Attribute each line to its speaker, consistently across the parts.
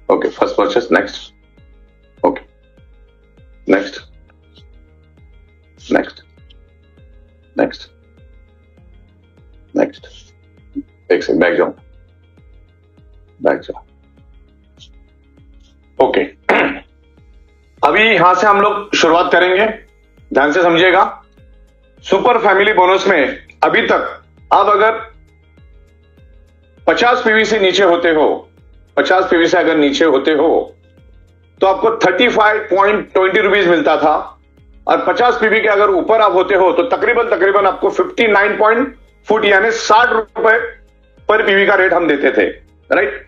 Speaker 1: Okay, first purchase, next. Okay, next. एक second, back जाओ। Okay, अभी यहां से हम लोग शुरुआत करेंगे, ध्यान से समझिएगा। सुपर फैमिली बोनस में अभी तक आप अगर 50 पीवी से नीचे होते हो, 50 पीवी से अगर नीचे होते हो तो आपको 35.20 रुपीज मिलता था, और 50 पीवी के अगर ऊपर आप होते हो तो तकरीबन आपको 59.40 यानी 60 रुपए पर पीवी का रेट हम देते थे, राइट।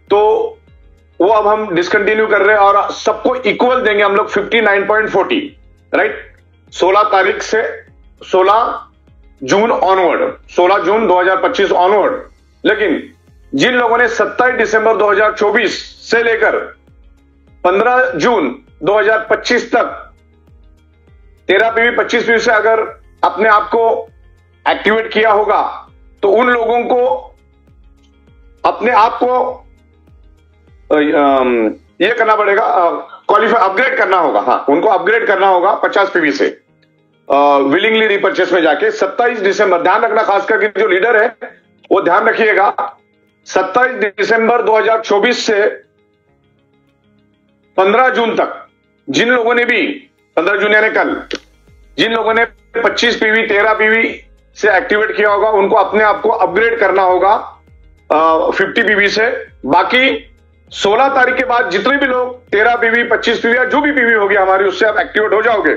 Speaker 1: तो वो अब हम डिसकंटिन्यू कर रहे हैं और सबको इक्वल देंगे हम लोग 59.40, राइट। 16 तारीख से 16 जून ऑनवर्ड, 16 जून 2025 ऑनवर्ड। लेकिन जिन लोगों ने 27 दिसंबर 2024 से लेकर 15 जून 2025 तक 13 पीवी 25 पीवी से अगर अपने आप को एक्टिवेट किया होगा, तो उन लोगों को अपने आप को ये करना पड़ेगा, क्वालिफाई अपग्रेड करना होगा। हाँ, उनको अपग्रेड करना होगा 50 पीवी से विलिंगली रिपर्चेस में जाके 27 दिसंबर। ध्यान रखना, खास करके जो लीडर है वो ध्यान रखिएगा, 27 दिसंबर 2024 से 15 जून तक जिन लोगों ने भी 15 जून यानी कल जिन लोगों ने 25 पीवी 13 पीवी से एक्टिवेट किया होगा, उनको अपने आप को अपग्रेड करना होगा 50 पीवी से। बाकी 16 तारीख के बाद जितने भी लोग 13 पीवी 25 पीवी या जो भी पीवी होगी हमारी, उससे आप एक्टिवेट हो जाओगे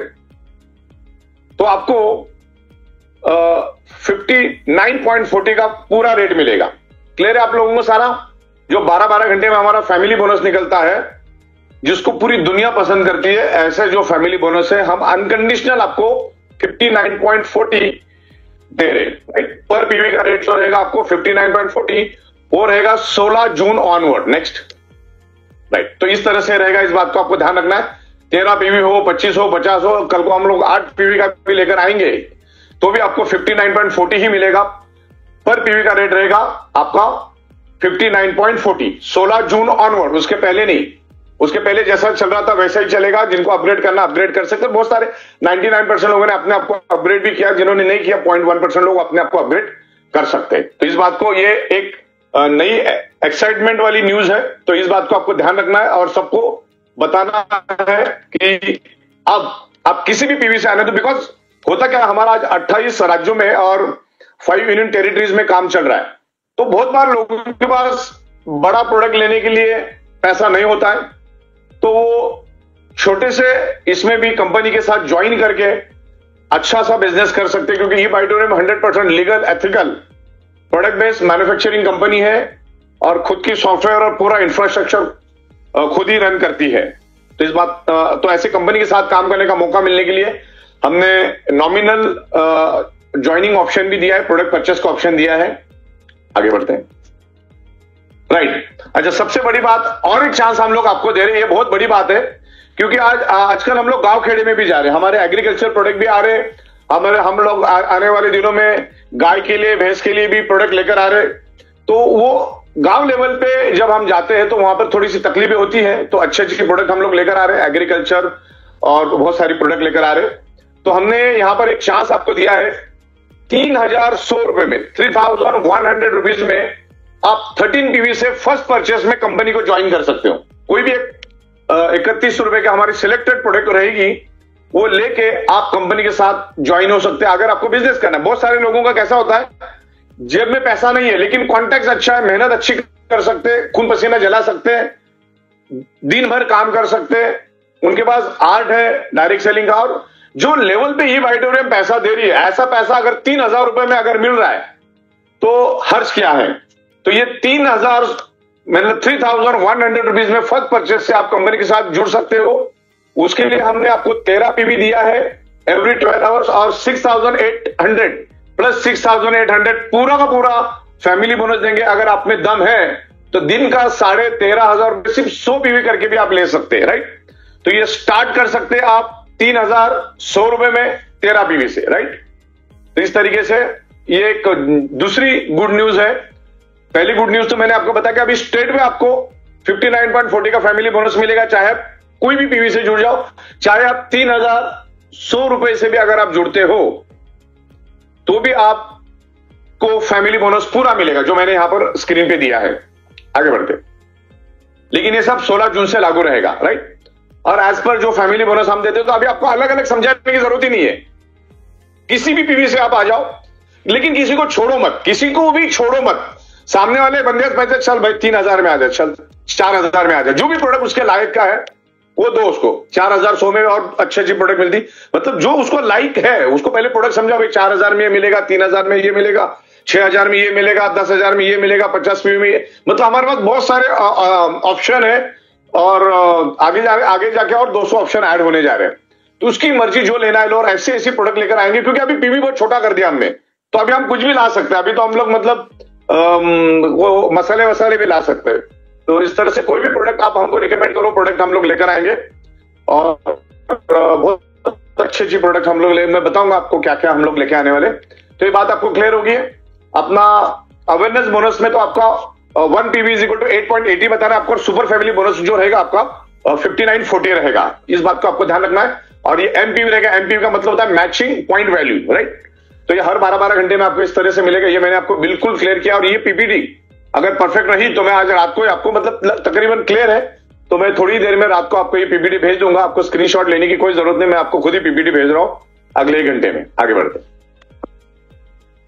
Speaker 1: तो आपको 59.40 का पूरा रेट मिलेगा। क्लियर है आप लोगों को सारा? जो 12-12 घंटे में हमारा फैमिली बोनस निकलता है, जिसको पूरी दुनिया पसंद करती है, ऐसे जो फैमिली बोनस है हम अनकंडीशनल आपको 59.40 दे रहे, राइट। पर पीवी का रेट जो रहेगा आपको 59.40, वो रहेगा 16 जून ऑनवर्ड, नेक्स्ट, राइट। तो इस तरह से रहेगा, इस बात को आपको ध्यान रखना है। 13 पीवी हो, 25 हो, 50 हो, कल को हम लोग 8 पीवी का भी लेकर आएंगे तो भी आपको 59.40 ही मिलेगा। पर पीवी का रेट रहेगा आपका 59.40 16 जून ऑनवर्ड, उसके पहले नहीं। उसके पहले जैसा चल रहा था वैसा ही चलेगा। जिनको अपग्रेड करना अपग्रेड कर सकते हैं, बहुत सारे 99% लोगों ने अपने आप को अपग्रेड भी किया, जिन्होंने नहीं किया 0.1% लोग अपने आप को अपग्रेड कर सकते हैं। तो इस बात को, ये एक नई एक्साइटमेंट वाली न्यूज है, तो इस बात को आपको ध्यान रखना है और सबको बताना है कि अब आप किसी भी पीवी से आने दो। बिकॉज होता क्या, हमारा आज 28 राज्यों में और 5 यूनियन टेरिटरीज में काम चल रहा है, तो बहुत बार लोगों के पास बड़ा प्रोडक्ट लेने के लिए पैसा नहीं होता है, तो वो छोटे से इसमें भी कंपनी के साथ ज्वाइन करके अच्छा सा बिजनेस कर सकते हैं। क्योंकि ई-बाइटोरियम 100% legal ethical product based manufacturing company है और खुद की सॉफ्टवेयर और पूरा इंफ्रास्ट्रक्चर खुद ही रन करती है। तो इस बात तो ऐसे कंपनी के साथ काम करने का मौका मिलने के लिए हमने नॉमिनल ज्वाइनिंग ऑप्शन भी दिया है, प्रोडक्ट परचेस का ऑप्शन दिया है। आगे बढ़ते हैं, राइट। अच्छा, सबसे बड़ी बात, और एक चांस हम लोग आपको दे रहे हैं, ये बहुत बड़ी बात है, क्योंकि आजकल हम लोग गांव खेड़े में भी जा रहे हैं, हमारे एग्रीकल्चर प्रोडक्ट भी आ रहे हैं, हम लोग आने वाले दिनों में गाय के लिए, भैंस के लिए भी प्रोडक्ट लेकर आ रहे। तो वो गांव लेवल पे जब हम जाते हैं तो वहां पर थोड़ी सी तकलीफें होती हैं, तो अच्छे अच्छे प्रोडक्ट हम लोग लेकर आ रहे हैं, एग्रीकल्चर और बहुत सारी प्रोडक्ट लेकर आ रहे हैं। तो हमने यहां पर एक चांस आपको दिया है, 3100 रुपए में, 3100 रुपीज में आप 13 पीवी से फर्स्ट परचेस में कंपनी को ज्वाइन कर सकते हो। कोई भी एक 3100 रुपए का हमारी सिलेक्टेड प्रोडक्ट रहेगी, वो लेके आप कंपनी के साथ ज्वाइन हो सकते हैं अगर आपको बिजनेस करना है। बहुत सारे लोगों का कैसा होता है, जेब में पैसा नहीं है लेकिन कॉन्टैक्ट अच्छा है, मेहनत अच्छी कर सकते हैं, खून पसीना जला सकते हैं, दिन भर काम कर सकते हैं, उनके पास आर्ट है डायरेक्ट सेलिंग का, और जो लेवल पे ई-बाइटोरियम पैसा दे रही है, ऐसा पैसा अगर 3000 रुपए में अगर मिल रहा है तो हर्ष क्या है। तो ये 3000 मतलब 3100 रुपीज में फर्स्ट परचेस से आप कंपनी के साथ जुड़ सकते हो। उसके लिए हमने आपको 13 पीवी दिया है एवरी 12 आवर्स, और 6800 प्लस 6800 पूरा का पूरा फैमिली बोनस देंगे। अगर आप में दम है तो दिन का 13,500 रुपए सिर्फ 100 पीवी करके भी आप ले सकते हैं, राइट। तो ये स्टार्ट कर सकते हैं आप 3100 रुपए में 13 पीवी से, राइट। तो इस तरीके से ये एक दूसरी गुड न्यूज है। पहली गुड न्यूज तो मैंने आपको बताया कि अभी स्टेट में आपको 59.40 का फैमिली बोनस मिलेगा। चाहे आप कोई भी पीवी से जुड़ जाओ, चाहे आप 3,100 रुपए से भी अगर आप जुड़ते हो तो भी आपको फैमिली बोनस पूरा मिलेगा, जो मैंने यहां पर स्क्रीन पे दिया है। आगे बढ़ते, लेकिन ये सब 16 जून से लागू रहेगा, राइट। और एज पर जो फैमिली बोनस हम देते हैं, तो अभी आपको अलग अलग समझाने की जरूरत ही नहीं है, किसी भी पीवी से आप आ जाओ, लेकिन किसी को छोड़ो मत, किसी को भी छोड़ो मत। सामने वाले बंदे पैसे, चल भाई 3,000 में आ जाए, चल 4,000 में आ जाए, जो भी प्रोडक्ट उसके लायक का है वो दो उसको। 4,100 में और अच्छी अच्छी प्रोडक्ट मिलती, मतलब जो उसको लाइक है उसको पहले प्रोडक्ट समझा, भाई 4,000 में ये मिलेगा, 3,000 में ये मिलेगा, 6,000 में ये मिलेगा, 10,000 में ये मिलेगा, 50 पीवी में ये, मतलब हमारे पास बहुत सारे ऑप्शन है। और आगे जाके और 200 ऑप्शन ऐड होने जा रहे हैं, तो उसकी मर्जी जो लेना है लो, और ऐसे ऐसे प्रोडक्ट लेकर आएंगे, क्योंकि अभी पीवी बहुत छोटा कर दिया हमने, तो अभी हम कुछ भी ला सकते हैं। अभी तो हम लोग मतलब वो मसाले भी ला सकते हैं। तो इस तरह से कोई भी प्रोडक्ट आप हमको रिकमेंड करो, प्रोडक्ट हम लोग लेकर आएंगे, और बहुत अच्छी प्रोडक्ट हम लोग मैं बताऊंगा आपको क्या क्या हम लोग लेके आने वाले। तो ये बात आपको क्लियर होगी। अपना अवेयरनेस बोनस में तो आपका 1 पीवी इज इक्वल टू 8.80 बता रहा है आपको, सुपर फैमिली बोनस जो रहेगा आपका 59.40 रहेगा। इस बात को आपको ध्यान रखना है। और ये एमपीवी रहेगा, एमपीवी का मतलब होता है मैचिंग पॉइंट वैल्यू, राइट। तो ये हर 12-12 घंटे में आपको इस तरह से मिलेगा, ये मैंने आपको बिल्कुल क्लियर किया। और ये पीपीटी अगर परफेक्ट रही तो मैं आज रात को आपको मतलब तकरीबन क्लियर है, तो मैं थोड़ी देर में रात को आपको ये पीपीटी भेज दूंगा। आपको स्क्रीनशॉट लेने की कोई जरूरत नहीं, मैं आपको खुद ही पीपीटी भेज रहा हूं अगले 1 घंटे में। आगे बढ़ते,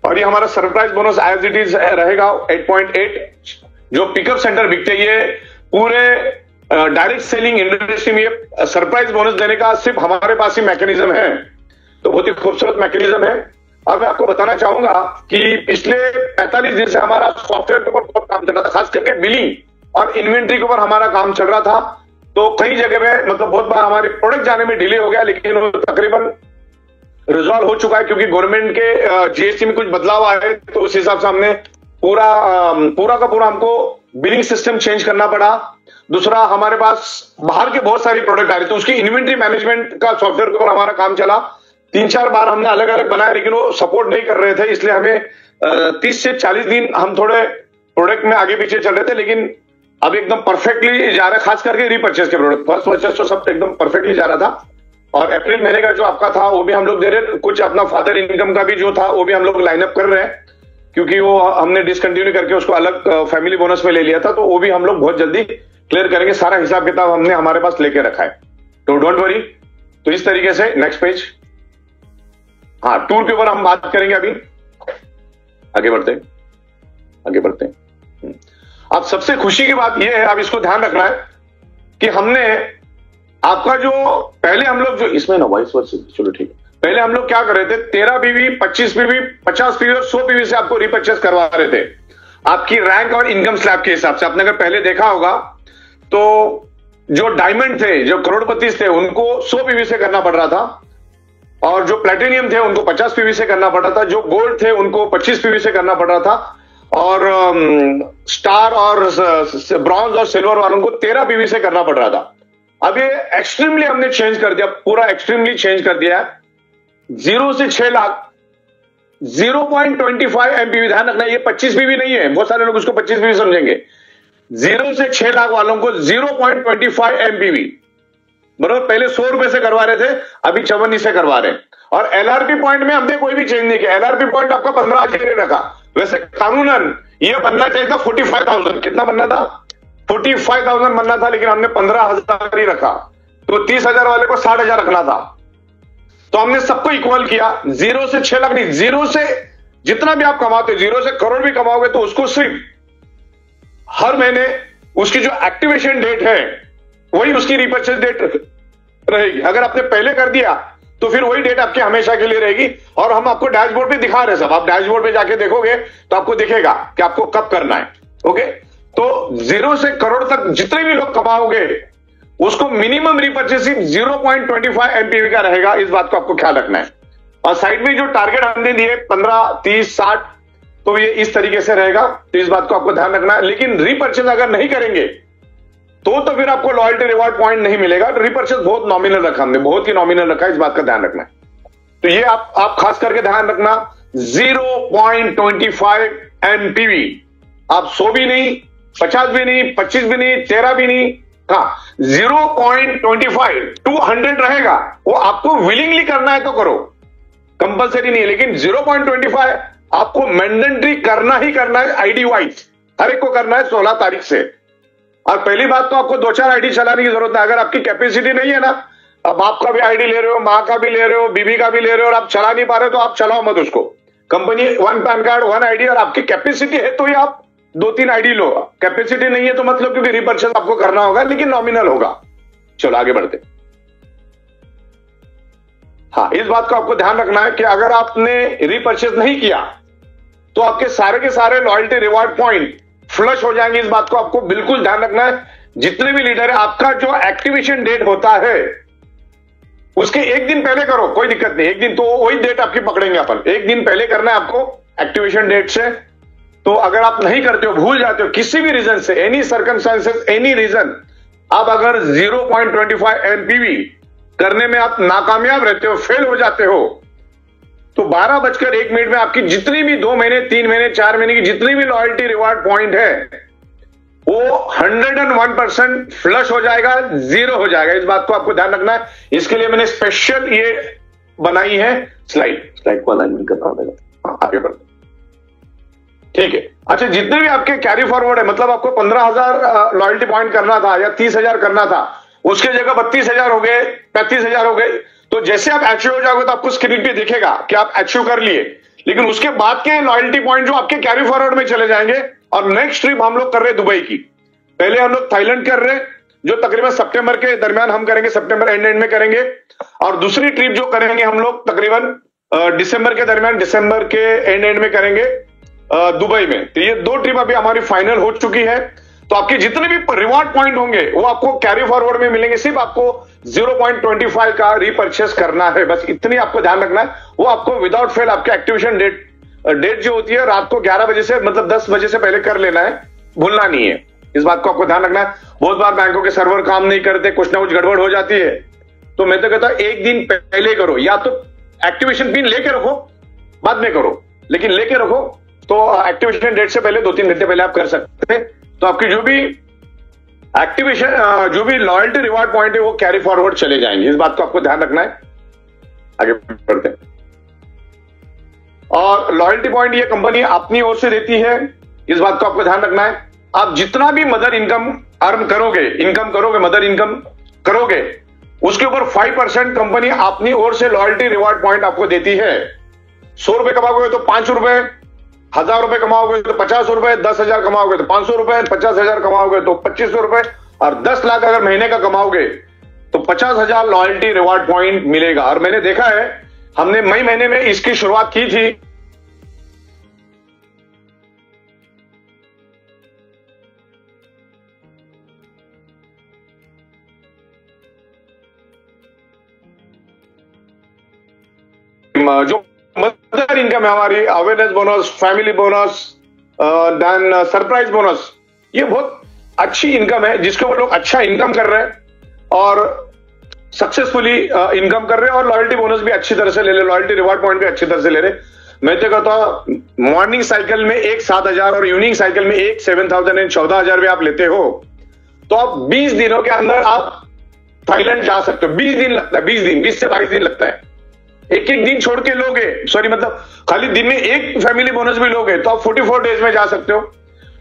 Speaker 1: और ये हमारा surprise bonus as it is रहेगा 8.8। जो पिकअप सेंटर बिकते, ये पूरे डायरेक्ट सेलिंग इंडस्ट्री में ये सरप्राइज बोनस देने का सिर्फ हमारे पास ही मैकेनिज्म है, तो बहुत ही खूबसूरत मैकेनिज्म है। और मैं आपको बताना चाहूंगा कि पिछले 45 दिन से हमारा सॉफ्टवेयर के ऊपर बहुत काम चल रहा था, खास करके बिलिंग और इन्वेंट्री के ऊपर हमारा काम चल रहा था। तो कई जगह में मतलब बहुत बार हमारे प्रोडक्ट जाने में डिले हो गया, लेकिन वो तकरीबन रिजॉल्व हो चुका है, क्योंकि गवर्नमेंट के जीएसटी में कुछ बदलाव आए, तो उस हिसाब से हमने पूरा का पूरा हमको बिलिंग सिस्टम चेंज करना पड़ा। दूसरा, हमारे पास बाहर के बहुत सारी प्रोडक्ट आ रही, तो उसकी इन्वेंट्री मैनेजमेंट का सॉफ्टवेयर के ऊपर हमारा काम चला। 3-4 बार हमने अलग अलग बनाया, लेकिन वो सपोर्ट नहीं कर रहे थे, इसलिए हमें 30 से 40 दिन हम थोड़े प्रोडक्ट में आगे पीछे चल रहे थे। लेकिन अब एकदम परफेक्टली जा रहा है, खास करके रीपर्चेस के प्रोडक्ट। फर्स्ट परचेस तो सब एकदम परफेक्टली जा रहा था। और अप्रैल महीने का जो आपका था वो भी हम लोग दे रहे, कुछ अपना फादर इनकम का भी जो था वो भी हम लोग लाइनअप कर रहे हैं, क्योंकि वो हमने डिसकंटिन्यू करके उसको अलग फैमिली बोनस में ले लिया था, तो वो भी हम लोग बहुत जल्दी क्लियर करेंगे। सारा हिसाब किताब हमने हमारे पास लेके रखा है, तो डोंट वरी। तो इस तरीके से नेक्स्ट पेज, हाँ, टूर के ऊपर हम बात करेंगे अभी। आगे बढ़ते हैं। अब सबसे खुशी की बात यह है, अब इसको ध्यान रखना है कि हमने आपका जो पहले हम लोग जो इसमें ना वॉइस वर्स, चलो ठीक है, पहले हम लोग क्या कर रहे थे, 13 पीवी, 25 पीवी, 50 पीवी और 100 पीवी से आपको रिपर्चेस करवा रहे थे, आपकी रैंक और इनकम स्लैब के हिसाब से। आपने अगर पहले देखा होगा तो जो डायमंड थे, जो करोड़पति थे, उनको 100 पीवी से करना पड़ रहा था, और जो प्लेटिनियम थे उनको 50 पीवी से करना पड़ रहा था, जो गोल्ड थे उनको 25 पीवी से करना पड़ रहा था, और स्टार और ब्रॉन्ज और सिल्वर वालों को 13 पीवी से करना पड़ रहा था। अब ये एक्सट्रीमली हमने चेंज कर दिया, पूरा एक्सट्रीमली चेंज कर दिया है। 0 से 6 लाख 0.25 एमपीवी, ध्यान रखना, ये 25 पीवी नहीं है, बहुत सारे लोग उसको 25 पीवी समझेंगे। 0 से 6 लाख वालों को 0.25 एमपीवी, बराबर। पहले 100 रुपए से करवा रहे थे, अभी 54 से करवा रहे हैं। और एलआरपी पॉइंट में हमने कोई भी चेंज नहीं किया, एलआरपी पॉइंट आपका 15,000 रखा। वैसे कानूनन ये बनना चाहिए था 45,000, कितना बनना था, 45,000 बनना था, लेकिन हमने 15,000 ही रखा, तो 30,000 वाले को 60,000 रखना था। तो हमने सबको इक्वल किया, 0 से 6 लाख नहीं, 0 से जितना भी आप कमाते हो, 0 से करोड़ भी कमाओगे तो उसको सिर्फ हर महीने उसकी जो एक्टिवेशन डेट है वही उसकी रिपर्चेस डेट रहेगी। अगर आपने पहले कर दिया तो फिर वही डेट आपकी हमेशा के लिए रहेगी, और हम आपको डैशबोर्ड पे दिखा रहे हैं सब। आप डैशबोर्ड पे जाके देखोगे तो आपको दिखेगा कि आपको कब करना है। ओके, तो 0 से करोड़ तक जितने भी लोग कमाओगे उसको मिनिमम रिपर्चेसिंग 0.25 एमपीवी का रहेगा, इस बात को आपको ख्याल रखना है। और साइड में जो टारगेट हमने दिए 15, 30, 60, तो ये इस तरीके से रहेगा, तो इस बात को आपको ध्यान रखना है। लेकिन रिपर्चेस अगर नहीं करेंगे तो फिर आपको लॉयल्टी रिवॉर्ड पॉइंट नहीं मिलेगा। रिपर्चेस बहुत नॉमिनल रखा हमने, बहुत ही नॉमिनल रखा है, इस बात का ध्यान रखना है। तो ये आप खास करके ध्यान रखना, 0.25 एमपीवी, आप 100 भी नहीं, 50 भी नहीं, 25 भी नहीं, 13 भी नहीं, हाँ 0.25 200 रहेगा। वो आपको विलिंगली करना है तो करो, कंपलसरी नहीं है, लेकिन 0.25 आपको मैंडेटरी करना ही करना है। आईडी वाइज हर एक को करना है 16 तारीख से। और पहली बात तो आपको 2-4 आईडी चलाने की जरूरत है। अगर आपकी कैपेसिटी नहीं है ना, अब बाप का भी आईडी ले रहे हो, माँ का भी ले रहे हो, बीबी का भी ले रहे हो और आप चला नहीं पा रहे हो, तो आप चलाओ मत उसको। कंपनी 1 पैन कार्ड 1 आईडी, और आपकी कैपेसिटी है तो ही आप 2-3 आईडी लो। कैपेसिटी नहीं है तो मतलब, क्योंकि रिपर्चेस आपको करना होगा लेकिन नॉमिनल होगा। चलो आगे बढ़ते। हाँ, इस बात को आपको ध्यान रखना है कि अगर आपने रिपर्चेस नहीं किया तो आपके सारे के सारे लॉयल्टी रिवॉर्ड पॉइंट फ्लश हो जाएंगे। इस बात को आपको बिल्कुल ध्यान रखना है। जितने भी लीडर है, आपका जो एक्टिवेशन डेट होता है उसके एक दिन पहले करो, कोई दिक्कत नहीं। एक दिन तो वही डेट आपकी पकड़ेंगे अपन, एक दिन पहले करना है आपको एक्टिवेशन डेट से। तो अगर आप नहीं करते हो, भूल जाते हो किसी भी रीजन से, एनी सर्कमस्टांसेस, एनी रीजन, आप अगर 0.25 एमपीवी करने में आप नाकामयाब रहते हो, फेल हो जाते हो, तो 12:01 में आपकी जितनी भी 2 महीने, 3 महीने, 4 महीने की जितनी भी लॉयल्टी रिवार्ड पॉइंट है वो 101% फ्लश हो जाएगा, 0 हो जाएगा। इस बात को आपको ध्यान रखना है। इसके लिए मैंने स्पेशल ये बनाई है स्लाइड को अलाइनमेंट करना पड़ेगा। आगे बढ़ते, ठीक है। अच्छा, जितने भी आपके कैरी फॉरवर्ड है, मतलब आपको 15,000 लॉयल्टी पॉइंट करना था या 30,000 करना था, उसके जगह 32,000 हो गए, 35,000 हो गए, तो जैसे आप अचीव हो जाओगे तो आपको स्क्रीन पे दिखेगा कि आप अचीव कर लिए। लेकिन उसके बाद के लॉयल्टी पॉइंट जो आपके कैरी फॉरवर्ड में चले जाएंगे। और नेक्स्ट ट्रिप हम लोग कर रहे हैं दुबई की। पहले हम लोग थाईलैंड कर रहे हैं, जो तकरीबन सितंबर के दरमियान हम करेंगे, सितंबर एंड में करेंगे। और दूसरी ट्रिप जो करेंगे हम लोग तकरीबन दिसंबर के दरमियान, दिसंबर के एंड में करेंगे दुबई में। तो ये 2 ट्रिप अभी हमारी फाइनल हो चुकी है। तो आपके जितने भी रिवॉर्ड पॉइंट होंगे वो आपको कैरी फॉरवर्ड में मिलेंगे। सिर्फ आपको 0.25 का रीपरचेस करना है, बस इतनी आपको ध्यान रखना है। वो आपको विदाउट फेल आपके एक्टिवेशन डेट जो होती है रात को 11 बजे से, मतलब 10 बजे से पहले कर लेना है, भूलना नहीं है। इस बात को आपको ध्यान रखना है। बहुत बार बैंकों के सर्वर काम नहीं करते, कुछ ना कुछ गड़बड़ हो जाती है, तो मैं तो कहता हूं एक दिन पहले करो। या तो एक्टिवेशन पिन लेके रखो, बाद में करो, लेकिन लेके रखो तो एक्टिवेशन डेट से पहले 2-3 घंटे पहले आप कर सकते हैं। तो आपकी जो भी एक्टिवेशन, जो भी लॉयल्टी रिवार्ड पॉइंट है वो कैरी फॉरवर्ड चले जाएंगे। इस बात को आपको ध्यान रखना है। आगे बढ़ते हैं। और लॉयल्टी पॉइंट ये कंपनी अपनी ओर से देती है, इस बात को आपको ध्यान रखना है। आप जितना भी मदर इनकम अर्न करोगे, मदर इनकम करोगे, उसके ऊपर 5% कंपनी अपनी ओर से लॉयल्टी रिवार्ड पॉइंट आपको देती है। 100 रुपए कमाओगे तो 5 रुपए, 1000 रुपए कमाओगे तो 50 रुपए, 10,000 कमाओगे तो 500 रुपए, 50,000 कमाओगे तो 2500 रुपए, और 10 लाख अगर महीने का कमाओगे तो 50,000 लॉयल्टी रिवार्ड पॉइंट मिलेगा। और मैंने देखा है, हमने मई महीने में इसकी शुरुआत की थी। जो मदर इनकम है हमारी, awareness bonus, family bonus, then surprise bonus, ये बहुत अच्छी इनकम है जिसके ऊपर लोग अच्छा इनकम कर रहे हैं और सक्सेसफुली इनकम कर रहे हैं, और लॉयल्टी बोनस भी अच्छी तरह से ले रहे, लॉयल्टी रिवार्ड पॉइंट भी अच्छी तरह से ले रहे। मैं तो कहता हूं मॉर्निंग साइकिल में एक 7,000 और इवनिंग साइकिल में एक 7,000 एंड 14,000 भी आप लेते हो तो आप 20 दिनों के अंदर आप थाईलैंड जा सकते हो। 20 दिन लगता है, 20 से 22 दिन लगता है। एक एक दिन छोड़ के लोगे, सॉरी मतलब खाली दिन में एक फैमिली बोनस भी लोगे तो आप 44 डेज में जा सकते हो।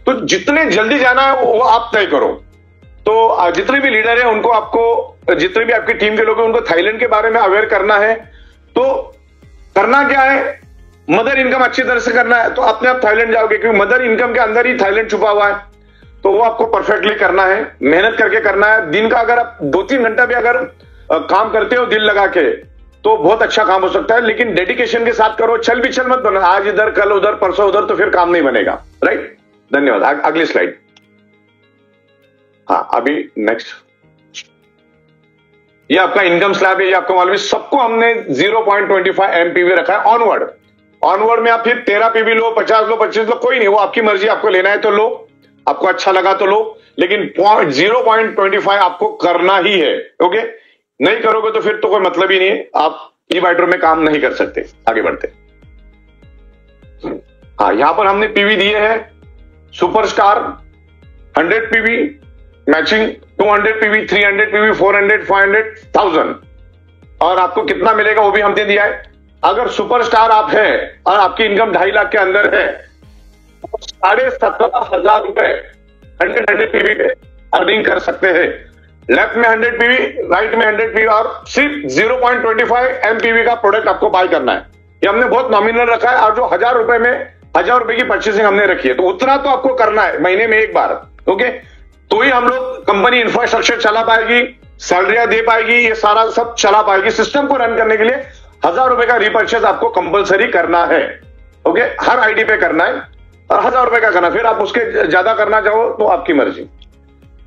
Speaker 1: तो जितने जल्दी जाना है वो आप तय करो। तो जितने भी लीडर है उनको, आपको जितने भी आपकी टीम के लोग हैं उनको थाईलैंड के बारे में अवेयर करना है। तो करना क्या है, मदर इनकम अच्छी तरह से करना है तो अपने आप थाईलैंड जाओगे, क्योंकि मदर इनकम के अंदर ही थाईलैंड छुपा हुआ है। तो वो आपको परफेक्टली करना है, मेहनत करके करना है। दिन का अगर आप 2-3 घंटा भी अगर काम करते हो दिल लगा के तो बहुत अच्छा काम हो सकता है, लेकिन डेडिकेशन के साथ करो। छल बिछल मत बनो, आज इधर कल उधर परसों उधर, तो फिर काम नहीं बनेगा। राइट, धन्यवाद। अगली स्लाइड। हाँ, अभी नेक्स्ट, ये आपका इनकम स्लैब है, ये आपको मालूम है। सबको हमने 0.25 एमपीवी रखा है। ऑनवर्ड में आप फिर 13 पीवी लो, 50 लो, 25 लो, कोई नहीं, वो आपकी मर्जी। आपको लेना है तो लो, आपको अच्छा लगा तो लो, लेकिन 0.25 आपको करना ही है। ओके, नहीं करोगे तो फिर तो कोई मतलब ही नहीं है, आप ई-वाइडर में काम नहीं कर सकते। आगे बढ़ते। हाँ, यहां पर हमने पीवी दिए हैं। Superstar 100 PV matching, 200 PV, 300 PV, 400, 500, 1000 और आपको कितना मिलेगा वो भी हमने दिया है। अगर सुपरस्टार आप हैं और आपकी इनकम 2.5 लाख के अंदर है तो 17,500 रुपए 100 पीवी पे अर्निंग कर सकते हैं। लेफ्ट में 100 पीवी, राइट में 100 पीवी और सिर्फ 0.25 एमपीवी का प्रोडक्ट आपको बाय करना है। ये हमने बहुत नॉमिनल रखा है और जो 1000 रुपए में 1000 रुपए की परचेसिंग हमने रखी है तो उतना तो आपको करना है महीने में एक बार। ओके, तो ही हम लोग कंपनी इंफ्रास्ट्रक्चर चला पाएगी, सैलरियां दे पाएगी, ये सारा सब चला पाएगी। सिस्टम को रन करने के लिए 1000 रुपए का रिपर्चेस आपको कंपलसरी करना है। ओके, हर आईडी पे करना है और 1000 रुपए का करना, फिर आप उसके ज्यादा करना चाहो तो आपकी मर्जी।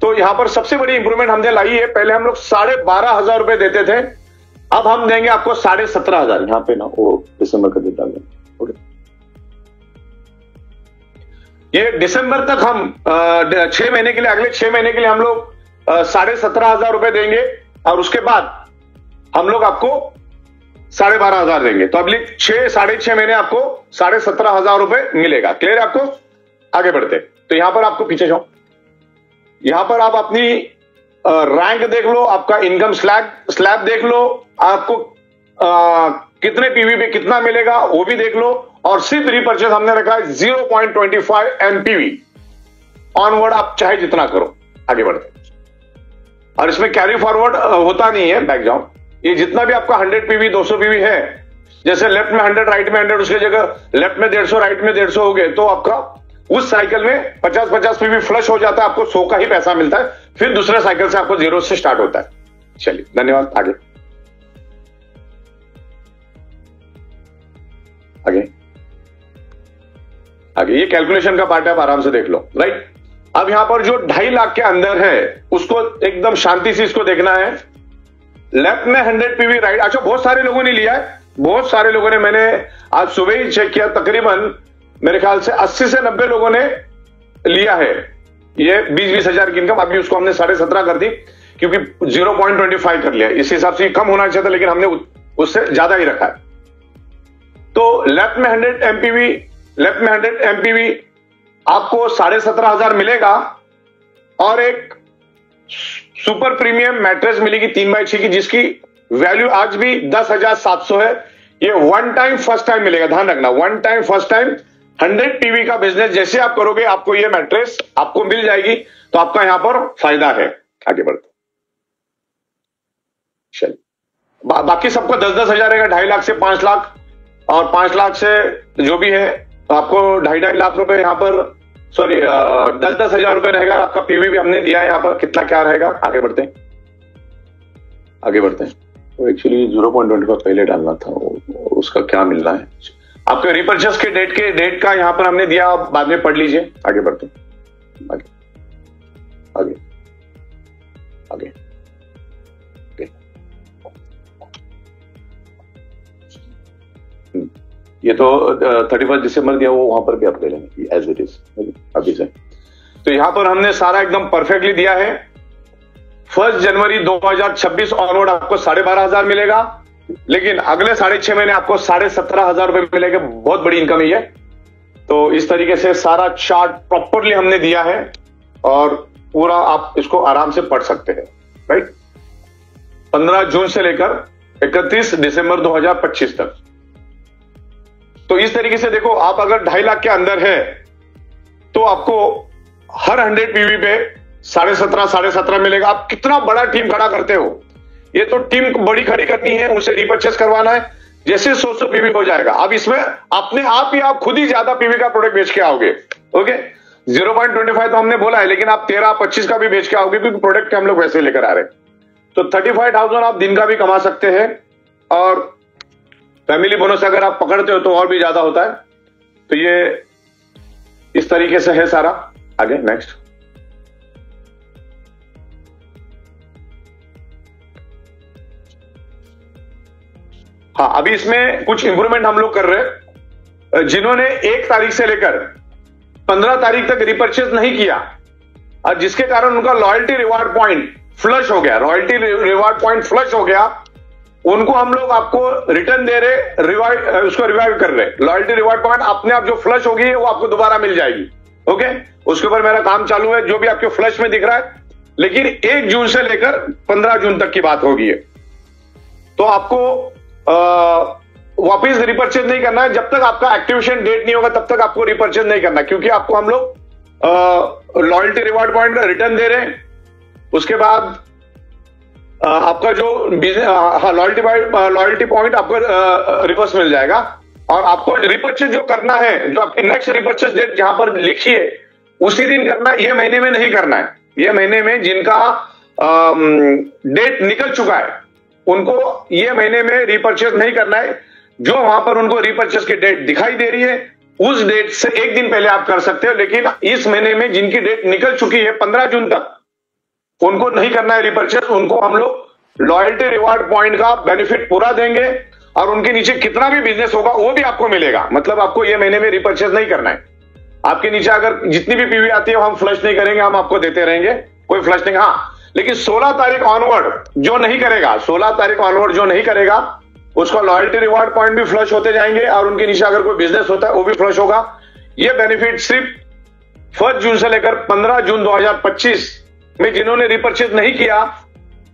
Speaker 1: तो यहां पर सबसे बड़ी इंप्रूवमेंट हमने लाई है। पहले हम लोग 12,500 रुपए देते थे, अब हम देंगे आपको 17,500। यहां पे ना वो दिसंबर का डेट डाल दें। ओके, ये दिसंबर तक हम 6 महीने के लिए, अगले 6 महीने के लिए हम लोग 17,500 रुपए देंगे और उसके बाद हम लोग आपको 12,500 देंगे। तो अगले 6-6.5 महीने आपको 17,500 रुपए मिलेगा। क्लियर है आपको? आगे बढ़ते, तो यहां पर आपको पीछे जाओ, यहां पर आप अपनी रैंक देख लो, आपका इनकम स्लैब देख लो, आपको कितने पीवी पे कितना मिलेगा वो भी देख लो और सिर्फ रिपर्चेस हमने रखा है 0.25 एमपीवी। ऑनवर्ड आप चाहे जितना करो, आगे बढ़ते। और इसमें कैरी फॉरवर्ड होता नहीं है, बैक जाओ। ये जितना भी आपका 100 पीवी 200 पीवी है, जैसे लेफ्ट में 100 राइट में 100, उसकी जगह लेफ्ट में 150 राइट में 150 हो गए तो आपका उस साइकिल में 50-50 पीवी फ्लश हो जाता है, आपको 100 का ही पैसा मिलता है। फिर दूसरे साइकिल से आपको 0 से स्टार्ट होता है। चलिए, धन्यवाद। आगे आगे आगे ये कैलकुलेशन का पार्ट है, आप आराम से देख लो। राइट, अब यहां पर जो 2.5 लाख के अंदर है उसको एकदम शांति से इसको देखना है। लेफ्ट में 100 पीवी, राइट। अच्छा, बहुत सारे लोगों ने लिया है, बहुत सारे लोगों ने, मैंने आज सुबह ही चेक किया, तकरीबन मेरे ख्याल से 80 से 90 लोगों ने लिया है ये 20-20 हजार की इनकम। अभी उसको हमने 17.5 कर दी क्योंकि 0.25 कर लिया। इस हिसाब से कम होना चाहिए था लेकिन हमने उससे ज्यादा ही रखा है। तो लेफ्ट में 100 एमपीवी, लेफ्ट में 100 एमपीवी आपको 17,500 मिलेगा और एक सुपर प्रीमियम मैट्रेस मिलेगी 3x6 की, जिसकी वैल्यू आज भी 10,700 है। ये वन टाइम फर्स्ट टाइम मिलेगा, ध्यान रखना, one time first time 100 PV का बिजनेस जैसे आप करोगे आपको ये मैट्रेस आपको मिल जाएगी, तो आपका यहां पर फायदा है। आगे बढ़ते चलिए, बाकी सबको 10-10 हजार रहेगा, 2.5 लाख से 5 लाख और 5 लाख से जो भी है तो आपको 2.5 लाख रुपए यहाँ पर, सॉरी 10-10 हजार रुपए रहेगा। आपका पीवी भी हमने दिया है, यहाँ पर कितना क्या रहेगा। आगे बढ़ते हैं, आगे बढ़ते हैं। तो एक्चुअली 0.25 पहले डालना था, उसका क्या मिलना है आपके रिपर्चेस के डेट का यहाँ पर हमने दिया, आप बाद में पढ़ लीजिए। आगे बढ़ते हैं, आगे आगे आगे, ये तो 31 दिसंबर दिया, वो वहां पर भी आप ले लेंगे एज इट इज अभी से। तो यहां पर हमने सारा एकदम परफेक्टली दिया है। 1 जनवरी 2026 ऑनवर्ड आपको 12,500 मिलेगा, लेकिन अगले 6.5 महीने आपको 17,500 रुपए मिलेगा। बहुत बड़ी इनकम ही है। तो इस तरीके से सारा चार्ट प्रॉपरली हमने दिया है और पूरा आप इसको आराम से पढ़ सकते हैं। राइट, 15 जून से लेकर 31 दिसंबर 2025 तक। तो इस तरीके से देखो, आप अगर 2.5 लाख के अंदर है तो आपको हर 100 पीवी पे 17.5 मिलेगा। आप कितना बड़ा टीम खड़ा करते हो, ये तो टीम बड़ी खड़ी करनी है, उनसे रिपर्चेस करवाना है, जैसे 100 पीवी हो जाएगा। अब इसमें अपने आप ही आप खुद ही ज्यादा पीवी का प्रोडक्ट बेच के आओगे। ओके, 0.25 तो हमने बोला है, लेकिन आप 13-25 का भी बेच के आओगे क्योंकि प्रोडक्ट हम लोग वैसे लेकर आ रहे हैं। तो 35,000 आप दिन का भी कमा सकते हैं और फैमिली बोनस अगर आप पकड़ते हो तो और भी ज्यादा होता है। तो ये इस तरीके से है सारा। आगे नेक्स्ट, हाँ, अभी इसमें कुछ इंप्रूवमेंट हम लोग कर रहे हैं। जिन्होंने 1 तारीख से लेकर 15 तारीख तक रिपर्चेस नहीं किया और जिसके कारण उनका लॉयल्टी रिवार्ड पॉइंट फ्लश हो गया, रॉयल्टी रिवार्ड पॉइंट फ्लश हो गया, उनको हम लोग आपको रिटर्न दे रहे, उसको रिवाइव कर रहे। लॉयल्टी रिवार्ड पॉइंट अपने आप जो फ्लश होगी वो आपको दोबारा मिल जाएगी। ओके, उसके ऊपर मेरा काम चालू है, जो भी आपके फ्लश में दिख रहा है, लेकिन 1 जून से लेकर 15 जून तक की बात होगी है। तो आपको वापिस रिपर्चेज नहीं करना है। जब तक आपका एक्टिवेशन डेट नहीं होगा तब तक आपको रिपर्चेज नहीं करना, क्योंकि आपको हम लोग लॉयल्टी रिवार्ड पॉइंट रिटर्न दे रहे हैं। उसके बाद आपका जो लॉयल्टी पॉइंट आपको रिवर्स मिल जाएगा, और आपको रिपर्चेज जो करना है, जो आपकी नेक्स्ट रिपर्चेज डेट जहां पर लिखी है उसी दिन करना है। ये महीने में नहीं करना है। ये महीने में जिनका डेट निकल चुका है उनको ये महीने में रिपर्चेज नहीं करना है। जो वहां पर उनको रिपर्चेज की डेट दिखाई दे रही है उस डेट से 1 दिन पहले आप कर सकते हो, लेकिन इस महीने में जिनकी डेट निकल चुकी है 15 जून तक, उनको नहीं करना है रिपर्चेज। उनको हम लोग लॉयल्टी रिवार्ड पॉइंट का बेनिफिट पूरा देंगे, और उनके नीचे कितना भी बिजनेस होगा वो भी आपको मिलेगा। मतलब आपको ये महीने में रिपर्चेज नहीं करना है। आपके नीचे अगर जितनी भी पीवी आती है हम फ्लश नहीं करेंगे, हम आपको देते रहेंगे, कोई फ्लश नहीं। हाँ, लेकिन 16 तारीख ऑनवर्ड जो नहीं करेगा, 16 तारीख ऑनवर्ड जो नहीं करेगा उसका लॉयल्टी रिवार्ड पॉइंट भी फ्लश होते जाएंगे, और उनके नीचे अगर कोई बिजनेस होता है वो भी फ्लश होगा। ये बेनिफिट सिर्फ 1 जून से लेकर 15 जून 2025 में जिन्होंने रिपर्चेज नहीं किया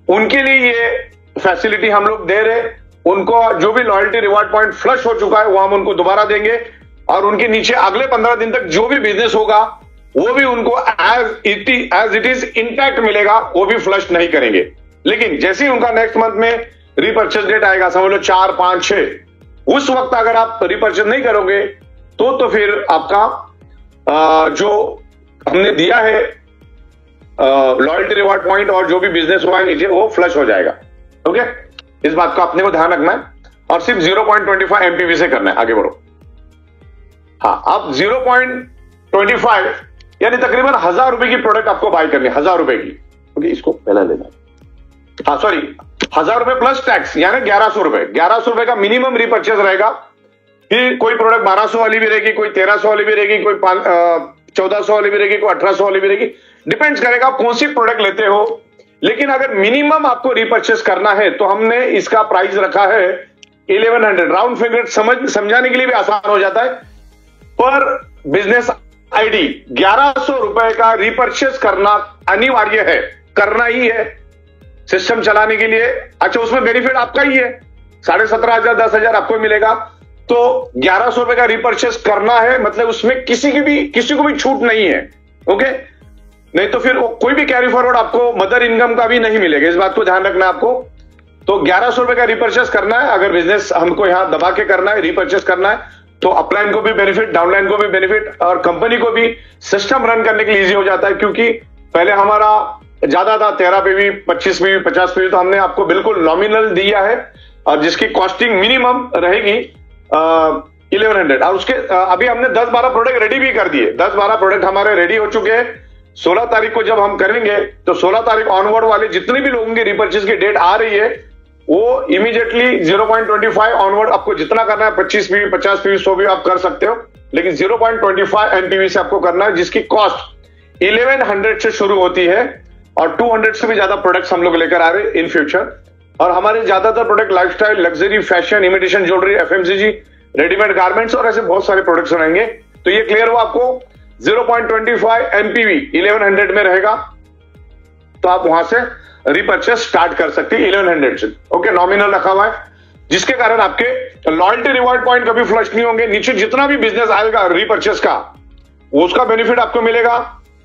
Speaker 1: उनके लिए ये फैसिलिटी हम लोग दे रहे। उनको जो भी लॉयल्टी रिवार्ड पॉइंट फ्लश हो चुका है वो हम उनको दोबारा देंगे, और उनके नीचे अगले 15 दिन तक जो भी बिजनेस होगा वो भी उनको एज इट इज इंटैक्ट मिलेगा, वो भी फ्लश नहीं करेंगे। लेकिन जैसे ही उनका नेक्स्ट मंथ में रिपर्चेज डेट आएगा, समझ लो 4, 5, 6, उस वक्त अगर आप रिपर्चेज नहीं करोगे तो फिर आपका जो हमने दिया है लॉयल्टी रिवार्ड पॉइंट और जो भी बिजनेस हुआ है नीचे वो फ्लश हो जाएगा। ओके, इस बात को अपने को ध्यान रखना है, और सिर्फ 0.25 एमपीवी से करना है। आगे बढ़ो। हाँ, अब 0.25 यानी तकरीबन 1000 रुपए की प्रोडक्ट आपको बाय करनी है, 1000 रुपए की। ओके, इसको पहला लेना। हाँ सॉरी, 1000 रुपए प्लस टैक्स यानी 1100 रुपए। 1100 रुपए का मिनिमम रिपर्चेज रहेगा। फिर कोई प्रोडक्ट 1200 वाली भी रहेगी, कोई 1300 वाली भी रहेगी, कोई 1400 वाली भी रहेगी, कोई 1800 वाली भी रहेगी। डिपेंड्स करेगा आप कौन सी प्रोडक्ट लेते हो। लेकिन अगर मिनिमम आपको रिपर्चेस करना है तो हमने इसका प्राइस रखा है 1100। राउंड फिगर समझाने के लिए भी आसान हो जाता है। पर बिजनेस आईडी 1100 रुपए का रिपर्चेस करना अनिवार्य है, करना ही है सिस्टम चलाने के लिए। अच्छा, उसमें बेनिफिट आपका ही है, 17,500 10,000 आपको मिलेगा। तो 1100 रुपए का रिपर्चेस करना है, मतलब उसमें किसी को भी छूट नहीं है। ओके, नहीं तो फिर कोई भी कैरी फॉरवर्ड आपको मदर इनकम का भी नहीं मिलेगा, इस बात को ध्यान रखना आपको। तो 1100 रुपए का रिपर्चेस करना है। अगर बिजनेस हमको यहां दबा के करना है, रिपर्चेस करना है, तो अपलाइन को भी बेनिफिट, डाउनलाइन को भी बेनिफिट, और कंपनी को भी सिस्टम रन करने के लिए इजी हो जाता है। क्योंकि पहले हमारा ज्यादा था 13 पीवी, 25 पीवी, 50 पीवी, तो हमने आपको बिल्कुल नॉमिनल दिया है, और जिसकी कॉस्टिंग मिनिमम रहेगी 1100। और उसके अभी हमने 10-12 प्रोडक्ट रेडी भी कर दिए। 10-12 प्रोडक्ट हमारे रेडी हो चुके हैं। 16 तारीख को जब हम करेंगे तो 16 तारीख ऑनवर्ड वाले जितने भी लोगों की रिपर्चेज की डेट आ रही है वो इमीडिएटली 0.25 ऑनवर्ड आपको जितना करना है, 25 पीवी, 50 पीवी, 100 भी आप कर सकते हो, लेकिन 0.25 एनपीवी से आपको करना है, जिसकी कॉस्ट 1100 से शुरू होती है, और 200 से भी ज्यादा प्रोडक्ट्स हम लोग लेकर आ रहे हैं इन फ्यूचर। और हमारे ज्यादातर product lifestyle, luxury, fashion, imitation jewellery, FMCG, readymade garments और ऐसे बहुत सारे प्रोडक्ट्स रहेंगे। तो ये क्लियर हुआ आपको। 0.25 एमपीवी 1100 में रहेगा, तो आप वहां से रिपर्चेस स्टार्ट कर सकते हैं 1100 से। ओके, नॉमिनल रखा हुआ है, जिसके कारण आपके लॉयल्टी रिवॉर्ड पॉइंट कभी फ्लश नहीं होंगे। नीचे जितना भी बिजनेस आएगा रिपर्चेस का, उसका बेनिफिट आपको मिलेगा।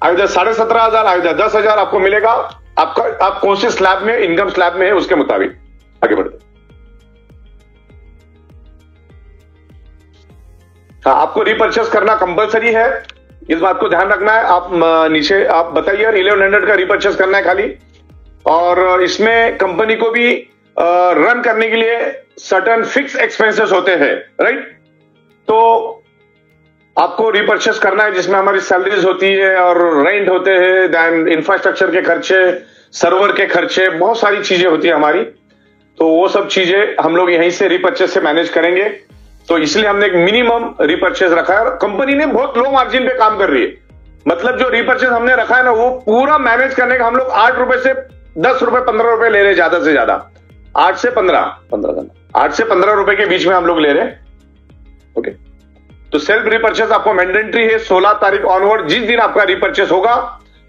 Speaker 1: आइदर 17,500, आइदर 10,000 आपको मिलेगा। आप कौन से स्लैब में, इनकम स्लैब में है उसके मुताबिक आगे बढ़ते। हाँ, आपको रिपर्चेस करना कंपलसरी है, इस बात को ध्यान रखना है। आप नीचे आप बताइए 1100 का रिपर्चेस करना है खाली, और इसमें कंपनी को भी रन करने के लिए सर्टेन फिक्स एक्सपेंसेस होते हैं, राइट। तो आपको रिपर्चेस करना है, जिसमें हमारी सैलरीज होती है और रेंट होते हैं, देन इंफ्रास्ट्रक्चर के खर्चे, सर्वर के खर्चे, बहुत सारी चीजें होती है हमारी। तो वो सब चीजें हम लोग यहीं से रिपर्चेस से मैनेज करेंगे। तो इसलिए हमने एक मिनिमम रिपर्चेस रखा है, और कंपनी ने बहुत लो मार्जिन पे काम कर रही है। मतलब जो रिपर्चेस हमने रखा है ना, वो पूरा मैनेज करने का हम लोग 8 रुपए से 10 रुपए, 15 रुपए ले रहे हैं, ज्यादा से ज्यादा 8 से 15 रुपए के बीच में हम लोग ले रहे हैं। ओके, तो सेल्फ रिपर्चेस आपको मैंडेटरी है। 16 तारीख ऑनवर्ड जिस दिन आपका रिपर्चेस होगा,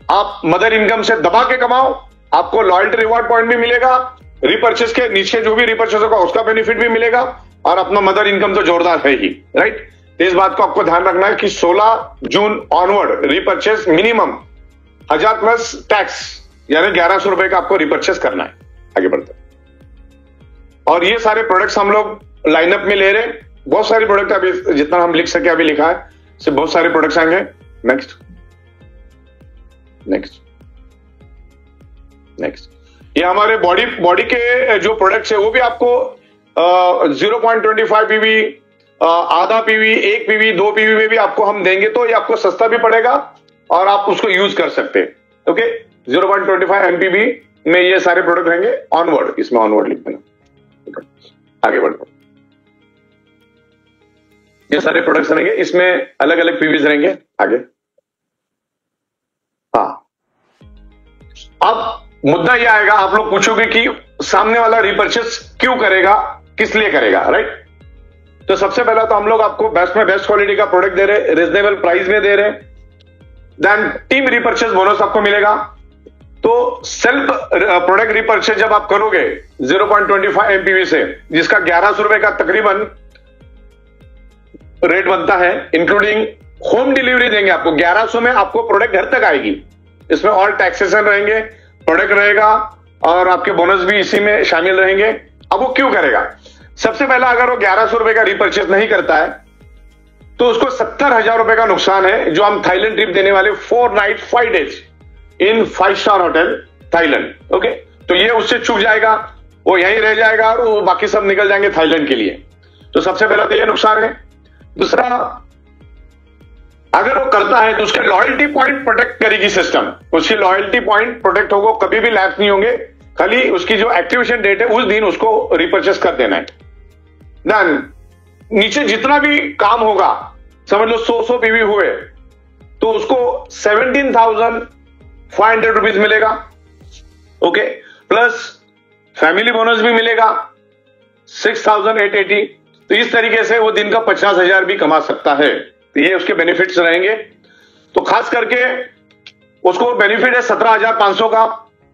Speaker 1: आप मदर इनकम से दबा के कमाओ, आपको लॉयल्टी रिवॉर्ड पॉइंट भी मिलेगा, रिपर्चेस के नीचे जो भी रिपर्चेस होगा उसका बेनिफिट भी मिलेगा, और अपना मदर इनकम तो जोरदार है ही, राइट। इस बात को आपको ध्यान रखना है कि 16 जून onward repurchase minimum 1000 plus tax यानी 1100 रुपए का आपको रिपर्चेस करना है। आगे बढ़ते हैं। और ये सारे प्रोडक्ट्स हम लोग लाइनअप में ले रहे हैं, बहुत सारे प्रोडक्ट अभी जितना हम लिख सके अभी लिखा है, से बहुत सारे प्रोडक्ट्स आएंगे। नेक्स्ट नेक्स्ट नेक्स्ट, ये हमारे बॉडी के जो प्रोडक्ट्स है वो भी आपको 0.25 पीवी, आधा पीवी, 1 पीवी, 2 पीवी में भी आपको हम देंगे, तो ये आपको सस्ता भी पड़ेगा और आप उसको यूज कर सकते हैं। ओके, 0.25 एमपीवी में ये सारे प्रोडक्ट रहेंगे ऑनवर्ड, इसमें ऑनवर्ड लिख देना। आगे बढ़ो, ये सारे प्रोडक्ट्स रहेंगे, इसमें अलग अलग पीवीज रहेंगे। आगे, हाँ, अब मुद्दा यह आएगा, आप लोग पूछोगे कि सामने वाला रिपर्चेस क्यों करेगा, किस लिए करेगा, राइट। तो सबसे पहला तो हम लोग आपको बेस्ट में बेस्ट क्वालिटी का प्रोडक्ट दे रहे, रीजनेबल प्राइस में दे रहे, देन टीम रिपर्चेस बोनस आपको मिलेगा। तो सेल्फ प्रोडक्ट रिपर्चेस जब आप करोगे 0.25 एमपीवी से, जिसका 1100 रुपए का तकरीबन रेट बनता है, इंक्लूडिंग होम डिलीवरी देंगे आपको 1100 में, आपको प्रोडक्ट घर तक आएगी। इसमें ऑल टैक्सेशन रहेंगे, प्रोडक्ट रहेगा और आपके बोनस भी इसी में शामिल रहेंगे। अब वो क्यों करेगा? सबसे पहला, अगर वो 1100 रुपए का रिपर्चेस नहीं करता है तो उसको 70,000 रुपए का नुकसान है, जो हम थाईलैंड ट्रिप देने वाले 4 night 5 days in 5 star hotel Thailand. Okay, तो ये उससे चूक जाएगा, वो यहीं रह जाएगा और वो बाकी सब निकल जाएंगे थाईलैंड के लिए। तो सबसे पहला तो ये नुकसान है। दूसरा, अगर वो करता है तो उसके लॉयल्टी पॉइंट प्रोटेक्ट करेगी सिस्टम, उसकी लॉयल्टी पॉइंट प्रोटेक्ट होगा, कभी भी लैप्स नहीं होंगे, खाली उसकी जो एक्टिवेशन डेट है उस दिन उसको रिपर्चेस कर देना है। देन नीचे जितना भी काम होगा, समझ लो 100 पीवी हुए तो उसको 17,500 रुपीज मिलेगा। ओके, प्लस फैमिली बोनस भी मिलेगा 6,880। तो इस तरीके से वो दिन का 50,000 भी कमा सकता है। तो ये उसके बेनिफिट्स रहेंगे। तो खास करके उसको बेनिफिट है 17,500 का।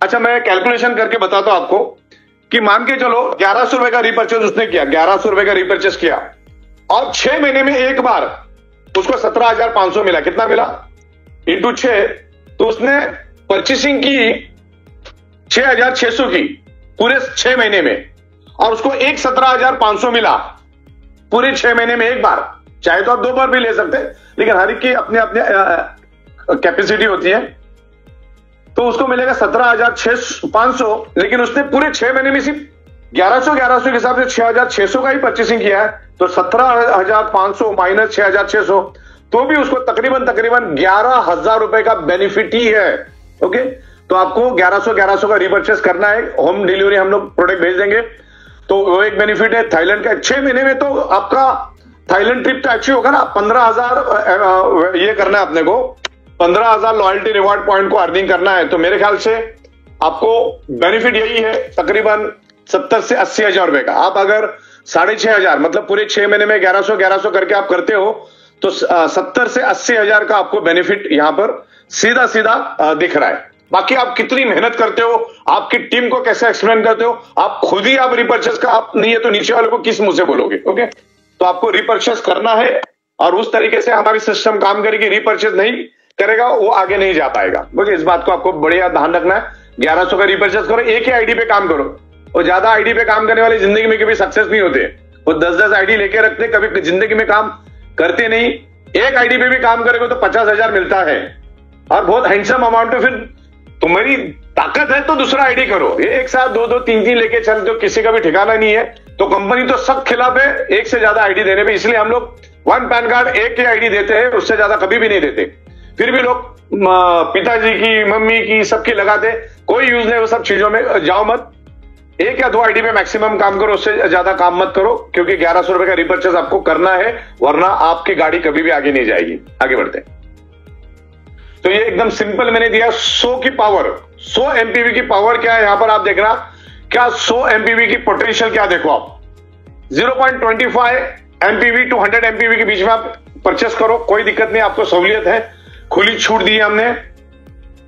Speaker 1: अच्छा, मैं कैलकुलेशन करके बताता हूं आपको कि मान के चलो 1100 रुपए का रिपर्चेस उसने किया, 1100 रुपए का रिपर्चेस किया और 6 महीने में एक बार उसको 17,500 मिला। कितना मिला? इंटू 6, तो उसने परचेसिंग की 6,600 की पूरे 6 महीने में, और उसको एक 17,500 मिला पूरे 6 महीने में एक बार। चाहे तो आप 2 बार भी ले सकते हैं, लेकिन हर एक की अपने अपने कैपेसिटी होती है। तो उसको मिलेगा 17,500, लेकिन उसने पूरे 6 महीने में सिर्फ 1100 के हिसाब से 6,600 का ही परचेसिंग किया है। तो 17,500 माइनस 6,600, तो भी उसको तकरीबन 11,000 रुपए का बेनिफिट ही है। ओके, तो आपको 1100 का रिपर्चेस करना है, होम डिलीवरी हम लोग प्रोडक्ट भेज देंगे, तो वो एक बेनिफिट है थाईलैंड का। 6 महीने में तो आपका थाईलैंड ट्रिप तो अच्छी होगा ना। 15,000 ये करना है अपने को, 15,000 लॉयल्टी रिवॉर्ड पॉइंट को अर्निंग करना है। तो मेरे ख्याल से आपको बेनिफिट यही है, तकरीबन 70 से 80,000 रुपए का। आप अगर 6,500 मतलब पूरे 6 महीने में 1100 करके आप करते हो, तो 70 से 80,000 का आपको बेनिफिट यहां पर सीधा सीधा दिख रहा है। बाकी आप कितनी मेहनत करते हो, आपकी टीम को कैसे एक्सप्लेन करते हो, आप खुद ही आप रिपर्चेस का आप नहीं है तो नीचे वाले को किस मुंह से बोलोगे। ओके, तो आपको रिपर्चेस करना है और उस तरीके से हमारी सिस्टम काम करेगी। रिपर्चेस नहीं करेगा वो आगे नहीं जा पाएगा। ओके, इस बात को आपको बढ़िया ध्यान रखना है। 1100 का रिपर्चेस करो, एक ही आईडी पे काम करो। और ज्यादा आईडी पे काम करने वाले जिंदगी में कभी सक्सेस नहीं होते। वो 10-10 आईडी लेके रखते, कभी जिंदगी में काम करते नहीं। एक आईडी पे भी काम करेगा तो 50,000 मिलता है और बहुत हैंडसम अमाउंट है। फिर तुम्हारी ताकत है तो दूसरा आईडी करो। एक साथ 2-2, 3-3 लेके चल तो किसी का भी ठिकाना नहीं है। तो कंपनी तो सब खिलाफ है एक से ज्यादा आईडी देने पे, इसलिए हम लोग 1 पैन कार्ड एक ही आईडी देते हैं, उससे ज्यादा कभी भी नहीं देते। फिर भी लोग पिताजी की, मम्मी की, सबकी लगाते, कोई यूज नहीं वो सब चीजों में। जाओ मत, 1 या 2 आईडी पे मैक्सिमम काम करो, उससे ज्यादा काम मत करो, क्योंकि 1100 रुपए का रिपर्चेस आपको करना है, वरना आपकी गाड़ी कभी भी आगे नहीं जाएगी। आगे बढ़ते हैं। तो ये एकदम सिंपल मैंने दिया 100 की पावर, 100 एमपीवी की पावर क्या है यहां पर आप देखना। क्या 100 एमपीवी की पोटेंशियल क्या देखो आप, 0.25 एमपीवी टू 100 एमपीवी के बीच में आप परचेस करो, कोई दिक्कत नहीं, आपको सहूलियत है, खुली छूट दी है हमने।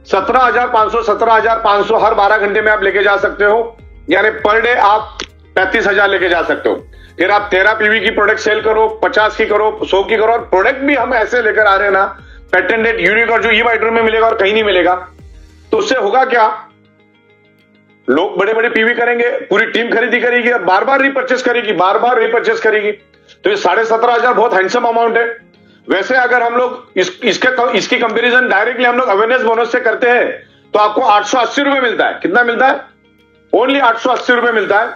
Speaker 1: 17,500 हर 12 घंटे में आप लेके जा सकते हो, यानी पर डे आप 35,000 लेके जा सकते हो। फिर आप 13 पीवी की प्रोडक्ट सेल करो, 50 की करो, 100 की करो, और प्रोडक्ट भी हम ऐसे लेकर आ रहे हैं ना, पेटेंटेड, यूनिक, और जो ई-बाइटरूम में मिलेगा और कहीं नहीं मिलेगा। तो उससे होगा क्या, लोग बड़े बड़े पीवी करेंगे, पूरी टीम खरीदी करेगी और बार बार रिपर्चेस करेगी, बार बार रिपर्चेस करेगी। तो ये 17,500 बहुत हैंडसम अमाउंट है। वैसे अगर हम लोग इसकी कंपैरिजन डायरेक्टली हम लोग अवेयरनेस बोनस से करते हैं तो आपको 880 रुपए मिलता है। कितना मिलता है? ओनली 880 रुपए मिलता है।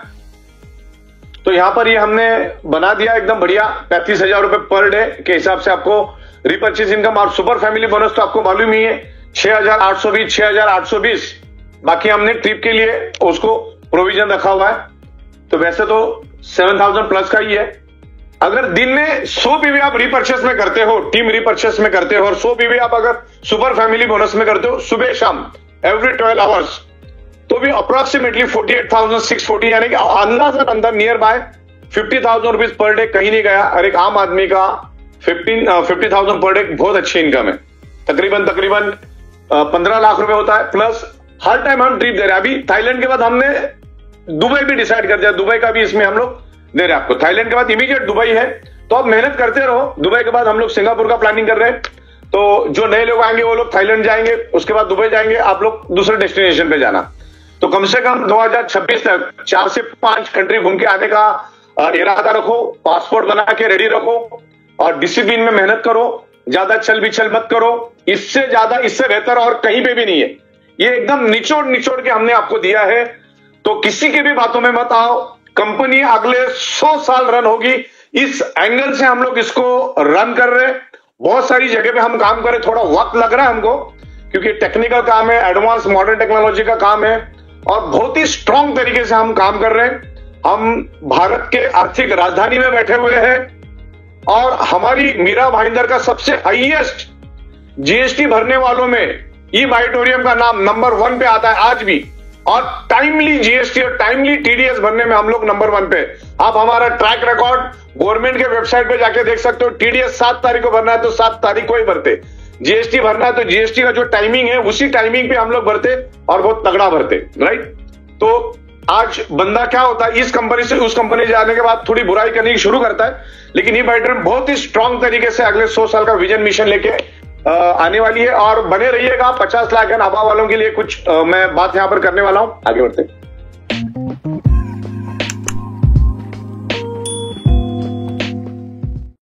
Speaker 1: तो यहां पर ये हमने बना दिया एकदम बढ़िया, 35,000 रुपए पर डे के हिसाब से आपको रिपर्चेज इनकम। और सुपर फैमिली बोनस तो आपको मालूम ही है, 6,820, 6,820। बाकी हमने ट्रिप के लिए उसको प्रोविजन रखा हुआ है। तो वैसे तो 7,000 प्लस का ही है। अगर दिन में 100 पीवी आप रिपर्चेस में करते हो, टीम रिपर्चेस में करते हो, और 100 पीवी आप अगर सुपर फैमिली बोनस में करते हो सुबह शाम एवरी 12 आवर्स, तो भी अप्रोक्सीमेटली 48,640, यानी कि अंदर near by 50,000 rupees per day कहीं नहीं गया। और एक आम आदमी का 50,000 पर डे बहुत अच्छी इनकम है। तकरीबन 15 लाख रुपए होता है। प्लस हर टाइम हम ट्रिप दे रहे हैं। अभी थाईलैंड के बाद हमने दुबई भी डिसाइड कर दिया, दुबई का भी इसमें हम लोग दे रहे हैं आपको। थाईलैंड के बाद इमीडिएट दुबई है, तो आप मेहनत करते रहो। दुबई के बाद हम लोग सिंगापुर का प्लानिंग कर रहे हैं। तो जो नए लोग आएंगे वो लोग थाईलैंड जाएंगे, उसके बाद दुबई जाएंगे, आप लोग दूसरे डेस्टिनेशन पे जाना। तो कम से कम 2026 तक 4 से 5 कंट्री घूम के आने का इरादा रखो, पासपोर्ट बना के रेडी रखो, और डिसिप्लिन में मेहनत करो, ज्यादा चल बिचल मत करो। इससे ज्यादा, इससे बेहतर और कहीं पे भी नहीं है। ये एकदम निचोड़ के हमने आपको दिया है। तो किसी की भी बातों में मत आओ। कंपनी अगले 100 साल रन होगी, इस एंगल से हम लोग इसको रन कर रहे हैं। बहुत सारी जगह पे हम काम कर रहे हैं, थोड़ा वक्त लग रहा है हमको, क्योंकि टेक्निकल काम है, एडवांस मॉडर्न टेक्नोलॉजी का काम है, और बहुत ही स्ट्रांग तरीके से हम काम कर रहे हैं। हम भारत के आर्थिक राजधानी में बैठे हुए हैं, और हमारी मीरा भाईंदर का सबसे हाईएस्ट जीएसटी भरने वालों में ई-बाइटोरियम का नाम नंबर 1 पे आता है आज भी। और टाइमली जीएसटी और टाइमली टीडीएस भरने में हम लोग नंबर 1 पे। आप हमारा ट्रैक रिकॉर्ड गवर्नमेंट के वेबसाइट पे जाके देख सकते हो। टीडीएस 7 तारीख को भरना है तो 7 तारीख को ही भरते, जीएसटी भरना है तो जीएसटी का जो टाइमिंग है उसी टाइमिंग पे हम लोग भरते, और बहुत तगड़ा भरते, राइट। तो आज बंदा क्या होता है, इस कंपनी से उस कंपनी जाने के बाद थोड़ी बुराई करने की शुरू करता है, लेकिन ई-बाइटरूम बहुत ही स्ट्रांग तरीके से अगले 100 साल का विजन मिशन लेके आने वाली है। और बने रहिएगा। 50 लाख एंड अबव वालों के लिए कुछ मैं बात यहां पर करने वाला हूं। आगे बढ़ते हैं।